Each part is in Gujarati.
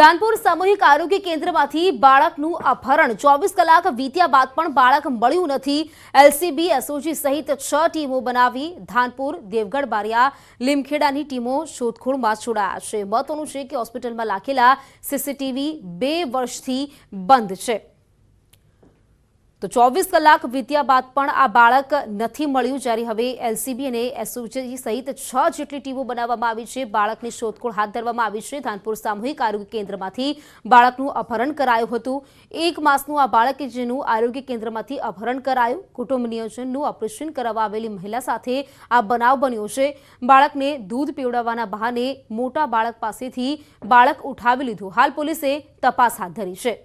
ધાનપુર સામૂહિક આરોગ્ય કેન્દ્રમાંથી બાળકનું અપહરણ 24 કલાક વીત્યા બાદ પણ બાળક મળ્યું નથી। એલસીબી એસઓજી સહિત 6 ટીમો બનાવી ધાનપુર, દેવગઢ, બારિયા, લીમખેડાની ટીમો શોધખોળમાં જોડાયા છે। મહત્વનું છે કે હોસ્પિટલમાં રાખેલા સીસીટીવી 2 વર્ષથી બંધ છે। તો 24 કલાક વીત્યા બાદ પણ આ બાળક નથી મળ્યું, જ્યારે હવે એલસીબી અને એસઓજી સહિત 6 જેટલી ટીમો બનાવવામાં આવી છે। બાળકની શોધખોળ હાથ ધરવામાં આવી છે। ધાનપુર સામૂહિક આરોગ્ય કેન્દ્રમાંથી બાળકનું અપહરણ કરાયું હતું। 1 માસનું આ બાળક જેનું આરોગ્ય કેન્દ્રમાંથી અપહરણ કરાયું। કુટુંબ નિયોજનનું ઓપરેશન કરાવવા આવેલી મહિલા સાથે આ બનાવ બન્યો છે। બાળકને દૂધ પીવડાવવાના બહાને મોટા બાળક પાસેથી બાળક ઉઠાવી લીધું। હાલ પોલીસે તપાસ હાથ ધરી છે।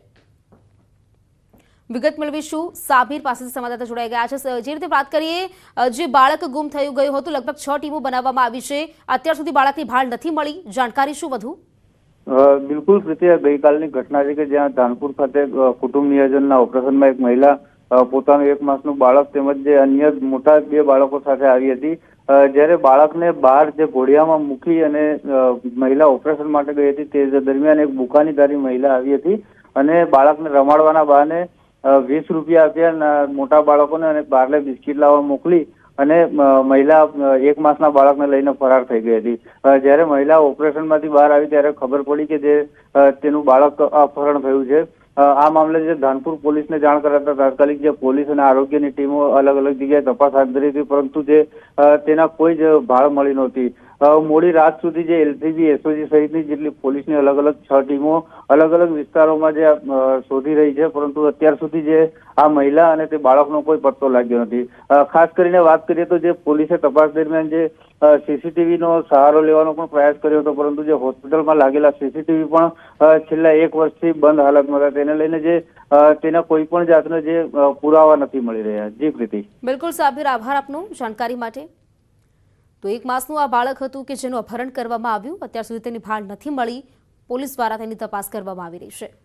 વિગત મેળવીશું। સાબિર પાસેથી સંવાદદાતા જોડાઈ ગયા છે। જે રીતે વાત કરીએ, જે બાળક ગુમ થયું ગયું હતું, લગભગ 6 ટીમો બનાવવામાં આવી છે। અત્યાર સુધી બાળકની ભાળ નથી મળી, જાણકારી શું વધુ? બિલકુલ પ્રીતિ, ગઈકાલની ઘટના છે કે જ્યાં ધાનપુર ખાતે કુટુંબ નિયોજનના ઓપરેશનમાં એક મહિલા પોતાનું 1 માસનું બાળક તેમજ જે અન્ય મોટા 2 બાળકો સાથે આવી હતી। જ્યારે બાળકને બહાર જે ઘોડિયામાં મૂકી અને મહિલા ઓપરેશન માટે ગઈ હતી, તે દરમિયાન એક બુકાનીધારી મહિલા આવી હતી અને બાળકને રમાડવાના બહાને 20 રૂપિયા આપ્યા મોટા બાળકોને અને બારલે બિસ્કીટ લાવવા મોકલી અને મહિલા 1 માસના બાળકને લઈને ફરાર થઈ ગઈ હતી। જ્યારે મહિલા ઓપરેશનમાંથી બહાર આવી ત્યારે ખબર પડી કે તેનું બાળક અપહરણ થયું છે। આ મામલે જે ધાનપુર પોલીસને જાણ કરાતા તાત્કાલિક જે પોલીસ અને આરોગ્યની ટીમો અલગ અલગ જગ્યાએ તપાસ હાથ ધરી હતી, પરંતુ તેના કોઈ જ ભાળ મળી નહોતી। મોડી રાત સુધી જે એલસીબી, એસઓજી સહિતની જેટલી પોલીસની અલગ અલગ 6 ટીમો અલગ અલગ વિસ્તારોમાં જે શોધી રહી છે, પરંતુ અત્યાર સુધી જે આ મહિલા અને તે બાળકનો કોઈ પત્તો લાગ્યો નથી। ખાસ કરીને વાત કરીએ તો જે પોલીસે તપાસ દરમિયાન જે સીસીટીવીનો સહારો લેવાનો પણ પ્રયાસ કર્યો હતો, પરંતુ જે હોસ્પિટલમાં લાગેલા સીસીટીવી પણ છેલ્લા 1 વર્ષથી બંધ હાલતમાં હતા। તેને લઈને તેના કોઈ પણ જાતના જે પુરાવા નથી મળી રહ્યા। જી પ્રીતિ। બિલકુલ સાબિર, આભાર આપનો જાણકારી માટે। તો 1 માસનું આ બાળક હતું કે જેનું અપહરણ કરવામાં આવ્યું। અત્યાર સુધી તેની ભાળ નથી મળી। પોલીસ દ્વારા તેની તપાસ કરવામાં આવી રહી છે।